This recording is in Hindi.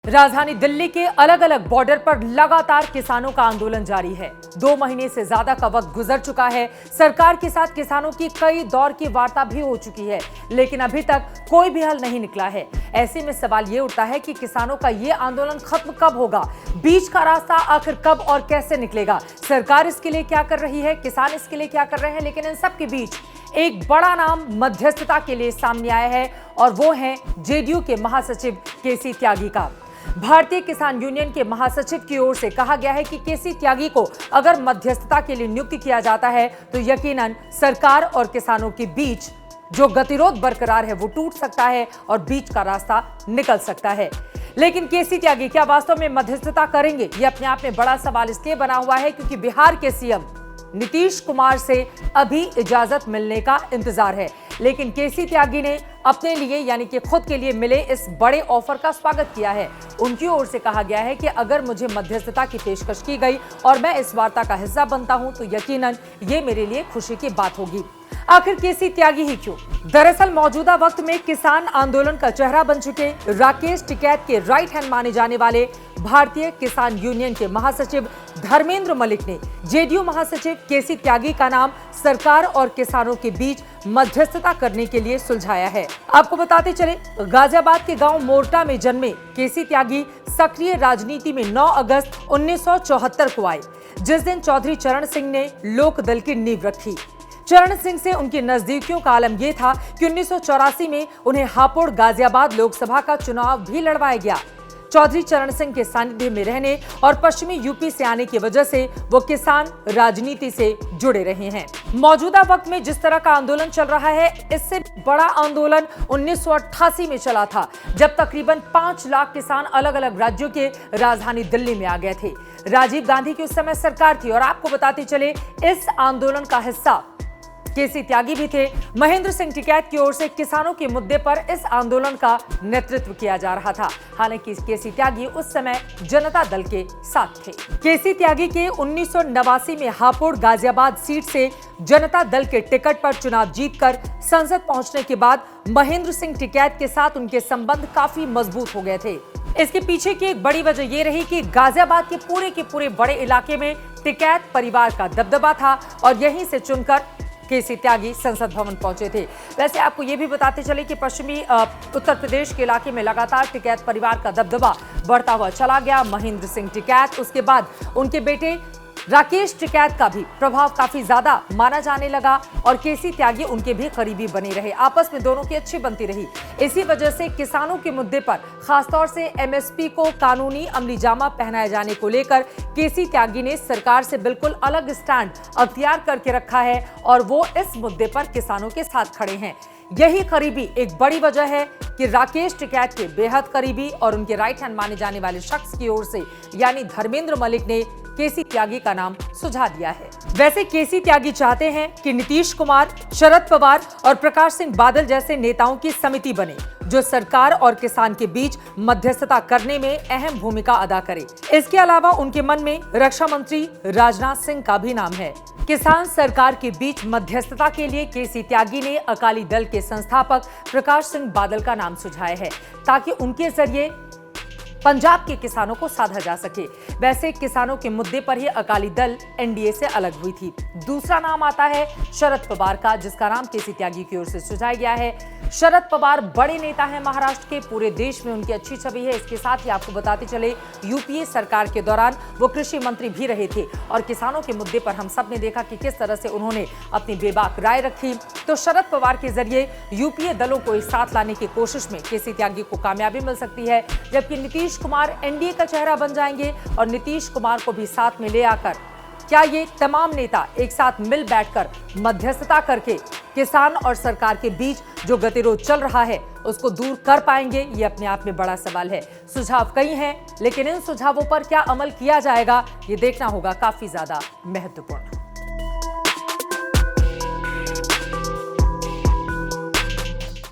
राजधानी दिल्ली के अलग अलग बॉर्डर पर लगातार किसानों का आंदोलन जारी है। 2 महीने से ज्यादा का वक्त गुजर चुका है। सरकार के साथ किसानों की कई दौर की वार्ता भी हो चुकी है, लेकिन अभी तक कोई भी हल नहीं निकला है। ऐसे में सवाल ये उठता है कि किसानों का ये आंदोलन खत्म कब होगा, बीच का रास्ता आखिर कब और कैसे निकलेगा, सरकार इसके लिए क्या कर रही है, किसान इसके लिए क्या कर रहे हैं। लेकिन इन सब के बीच एक बड़ा नाम मध्यस्थता के लिए सामने आया है और वो है जेडीयू के महासचिव केसी त्यागी का। भारतीय किसान यूनियन के महासचिव की ओर से कहा गया है कि केसी त्यागी को अगर मध्यस्थता के लिए नियुक्त किया जाता है तो यकीनन सरकार और किसानों के बीच जो गतिरोध बरकरार है वो टूट सकता है और बीच का रास्ता निकल सकता है। लेकिन केसी त्यागी क्या वास्तव में मध्यस्थता करेंगे, ये अपने आप में बड़ा सवाल इसलिए बना हुआ है क्योंकि बिहार के सीएम नीतीश कुमार से अभी इजाजत मिलने का इंतजार है। लेकिन केसी त्यागी ने अपने लिए यानी कि खुद के लिए मिले इस बड़े ऑफर का स्वागत किया है। उनकी ओर से कहा गया है कि अगर मुझे मध्यस्थता की पेशकश की गई और मैं इस वार्ता का हिस्सा बनता हूं तो यकीनन ये मेरे लिए खुशी की बात होगी। आखिर केसी त्यागी ही क्यों? दरअसल मौजूदा वक्त में किसान आंदोलन का चेहरा बन चुके राकेश टिकैत के राइट हैंड माने जाने वाले भारतीय किसान यूनियन के महासचिव धर्मेंद्र मलिक ने जेडीयू महासचिव केसी त्यागी का नाम सरकार और किसानों के बीच मध्यस्थता करने के लिए सुलझाया है। आपको बताते चले, गाजियाबाद के गांव मोरटा में जन्मे केसी त्यागी सक्रिय राजनीति में 9 अगस्त 1974 को आए, जिस दिन चौधरी चरण सिंह ने लोक दल की नींव रखी। चरण सिंह से उनकी नजदीकियों का आलम यह था कि 1984 में उन्हें हापुड़ गाजियाबाद लोकसभा का चुनाव भी लड़वाया गया। चौधरी चरण सिंह के सानिध्य में रहने और पश्चिमी यूपी से आने की वजह से वो किसान राजनीति से जुड़े रहे हैं। मौजूदा वक्त में जिस तरह का आंदोलन चल रहा है, इससे बड़ा आंदोलन 1988 में चला था, जब तकरीबन 5 लाख किसान अलग अलग राज्यों के राजधानी दिल्ली में आ गए थे। राजीव गांधी की उस समय सरकार थी और आपको बताते चले इस आंदोलन का हिस्सा केसी त्यागी भी थे। महेंद्र सिंह टिकैत की ओर से किसानों के मुद्दे पर इस आंदोलन का नेतृत्व किया जा रहा था। हालांकि केसी त्यागी उस समय जनता दल के साथ थे। केसी त्यागी के 1989 में हापुड़ गाजियाबाद सीट से जनता दल के टिकट पर चुनाव जीतकर संसद पहुंचने के बाद महेंद्र सिंह टिकैत के साथ उनके संबंध काफी मजबूत हो गए थे। इसके पीछे की एक बड़ी वजह यह रही कि गाजियाबाद के पूरे बड़े इलाके में टिकैत परिवार का दबदबा था और यहीं से चुनकर केसी त्यागी संसद भवन पहुंचे थे। वैसे आपको ये भी बताते चले कि पश्चिमी उत्तर प्रदेश के इलाके में लगातार टिकैत परिवार का दबदबा बढ़ता हुआ चला गया। महेंद्र सिंह टिकैत, उसके बाद उनके बेटे राकेश टिकैत का भी प्रभाव काफी ज्यादा माना जाने लगा और केसी त्यागी उनके भी करीबी बने रहे। आपस में दोनों की अच्छी बनती रही। इसी वजह से किसानों के मुद्दे पर खासतौर से एमएसपी को कानूनी अमली जामा पहनाए जाने को लेकर केसी त्यागी ने सरकार से बिल्कुल अलग स्टैंड अख्तियार करके रखा है और वो इस मुद्दे पर किसानों के साथ खड़े हैं। यही करीबी एक बड़ी वजह है कि राकेश टिकैत के बेहद करीबी और उनके राइट हैंड माने जाने वाले शख्स की ओर से यानी धर्मेंद्र मलिक ने केसी त्यागी का नाम सुझा दिया है। वैसे केसी त्यागी चाहते हैं कि नीतीश कुमार, शरद पवार और प्रकाश सिंह बादल जैसे नेताओं की समिति बने जो सरकार और किसान के बीच मध्यस्थता करने में अहम भूमिका अदा करे। इसके अलावा उनके मन में रक्षा मंत्री राजनाथ सिंह का भी नाम है। किसान सरकार के बीच मध्यस्थता के लिए केसी त्यागी ने अकाली दल के संस्थापक प्रकाश सिंह बादल का नाम सुझाया है ताकि उनके जरिए पंजाब के किसानों को साधा जा सके। वैसे किसानों के मुद्दे पर ही अकाली दल एनडीए से अलग हुई थी। दूसरा नाम आता है शरद पवार का, जिसका नाम केसी त्यागी की ओर से सुझाया गया है। शरद पवार बड़े नेता हैं महाराष्ट्र के, पूरे देश में उनकी अच्छी छवि है। इसके साथ ही आपको बताते चले यूपीए सरकार के दौरान वो कृषि मंत्री भी रहे थे और किसानों के मुद्दे पर हम सब ने देखा कि किस तरह से उन्होंने अपनी बेबाक राय रखी। तो शरद पवार के जरिए यूपीए दलों को एक साथ लाने की कोशिश में केसी त्यागी को कामयाबी मिल सकती है, जबकि नीतीश कुमार एनडीए का चेहरा बन जाएंगे और नीतीश कुमार को भी साथ में ले आकर क्या ये तमाम नेता एक साथ मिल बैठकर मध्यस्थता करके किसान और सरकार के बीच जो गतिरोध चल रहा है उसको दूर कर पाएंगे? ये अपने आप में बड़ा सवाल है। सुझाव कई हैं, लेकिन इन सुझावों पर क्या अमल किया जाएगा ये देखना होगा काफी ज्यादा महत्वपूर्ण।